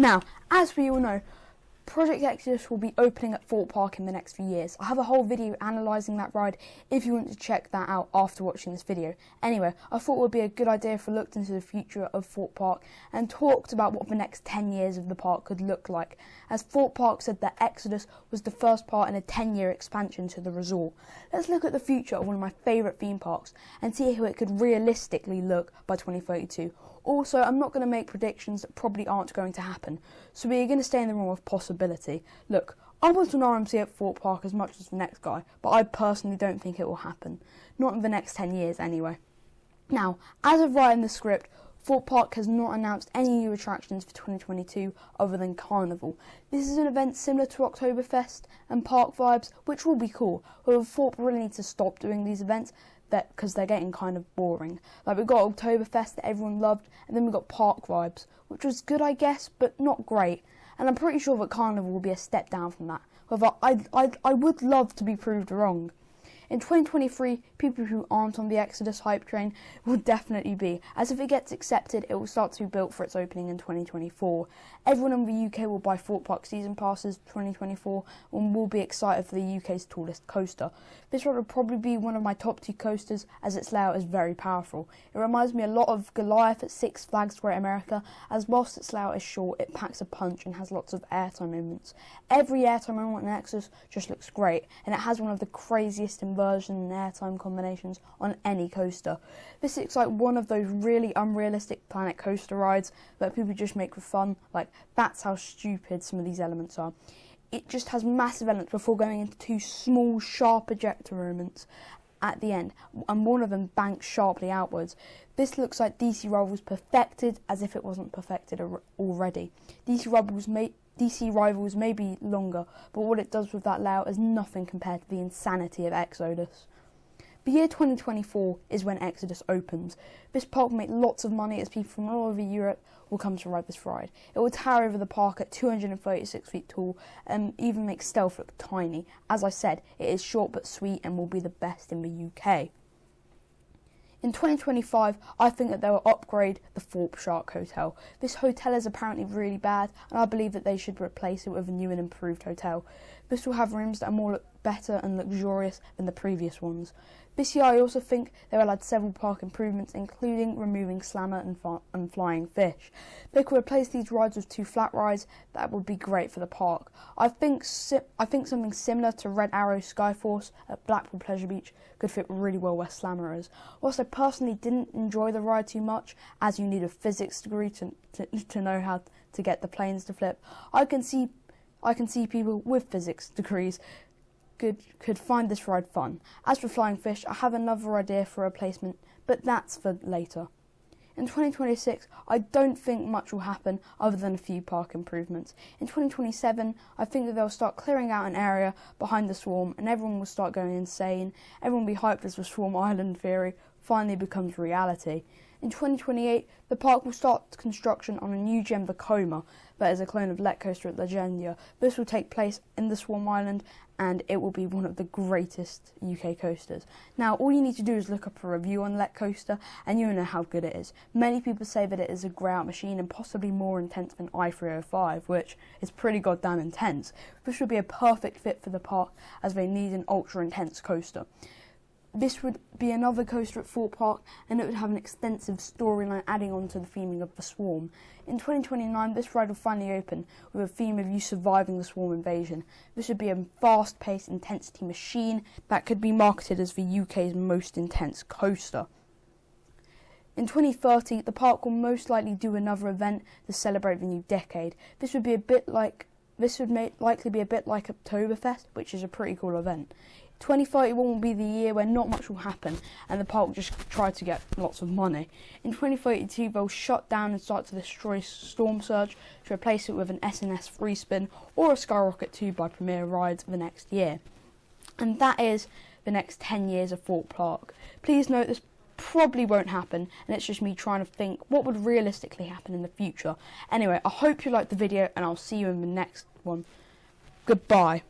Now, as we all know, Project Exodus will be opening at Thorpe Park in the next few years. I have a whole video analysing that ride if you want to check that out after watching this video. Anyway, I thought it would be a good idea if I looked into the future of Thorpe Park and talked about what the next 10 years of the park could look like, as Thorpe Park said that Exodus was the first part in a 10-year expansion to the resort. Let's look at the future of one of my favourite theme parks and see how it could realistically look by 2032. Also, I'm not going to make predictions that probably aren't going to happen, so we're going to stay in the realm of possibility. Look, I want an RMC at Thorpe Park as much as the next guy, but I personally don't think it will happen. Not in the next 10 years anyway. Now, as of writing the script, Thorpe Park has not announced any new attractions for 2022 other than Carnival. This is an event similar to Oktoberfest and Park Vibes, which will be cool. However, Thorpe really needs to stop doing these events because they're getting kind of boring. Like, we've got Oktoberfest that everyone loved, and then we've got Park Vibes, which was good I guess, but not great. And I'm pretty sure that Carnival will be a step down from that. However, I would love to be proved wrong. In 2023, people who aren't on the Exodus hype train will definitely be, as if it gets accepted, it will start to be built for its opening in 2024. Everyone in the UK will buy Thorpe Park season passes 2024 and will be excited for the UK's tallest coaster. This ride will probably be one of my top 2 coasters, as its layout is very powerful. It reminds me a lot of Goliath at Six Flags Great America, as whilst its layout is short, it packs a punch and has lots of airtime moments. Every airtime moment in Exodus just looks great, and it has one of the craziest inversion and airtime combinations on any coaster. This looks like one of those really unrealistic Planet Coaster rides that people just make for fun. Like, that's how stupid some of these elements are. It just has massive elements before going into 2 small, sharp ejector moments at the end, and one of them banks sharply outwards. This looks like DC Rivals perfected as if it wasn't perfected already. DC Rivals may be longer, but what it does with that layout is nothing compared to the insanity of Exodus. The year 2024 is when Exodus opens. This park will make lots of money as people from all over Europe will come to ride this ride. It will tower over the park at 236 feet tall and even make Stealth look tiny. As I said, it is short but sweet and will be the best in the UK. In 2025, I think that they will upgrade the Thorpe Shark Hotel. This hotel is apparently really bad, and I believe that they should replace it with a new and improved hotel. This will have rooms that are more better and luxurious than the previous ones. This year I also think they will add several park improvements, including removing Slammer and Flying Fish. They could replace these rides with 2 flat rides. That would be great for the park. I think something similar to Red Arrow Skyforce at Blackpool Pleasure Beach could fit really well where Slammer is. Whilst I personally didn't enjoy the ride too much, as you need a physics degree to know how to get the planes to flip, I can see people with physics degrees could find this ride fun. As for Flying Fish, I have another idea for a replacement, but that's for later. In 2026, I don't think much will happen other than a few park improvements. In 2027, I think that they'll start clearing out an area behind the Swarm and everyone will start going insane. Everyone will be hyped as the Swarm Island theory finally becomes reality. In 2028, the park will start construction on a new gem, the Coma, that is a clone of Let Coaster at Legendia. This will take place in the Swarm Island and it will be one of the greatest UK coasters. Now, all you need to do is look up a review on Let Coaster and you'll know how good it is. Many people say that it is a grey out machine and possibly more intense than i305, which is pretty goddamn intense. This would be a perfect fit for the park as they need an ultra intense coaster. This would be another coaster at Thorpe Park and it would have an extensive storyline adding on to the theming of the Swarm. In 2029, this ride will finally open with a theme of you surviving the Swarm invasion. This would be a fast-paced intensity machine that could be marketed as the UK's most intense coaster. In 2030, the park will most likely do another event to celebrate the new decade. This would likely be a bit like Oktoberfest, which is a pretty cool event. 2031 will be the year where not much will happen and the park will just try to get lots of money. In 2032 they'll shut down and start to destroy Storm Surge to replace it with an SNS free spin or a Skyrocket 2 by Premier Rides the next year. And that is the next 10 years of Thorpe Park. Please note this probably won't happen and it's just me trying to think what would realistically happen in the future. Anyway, I hope you liked the video and I'll see you in the next one. Goodbye.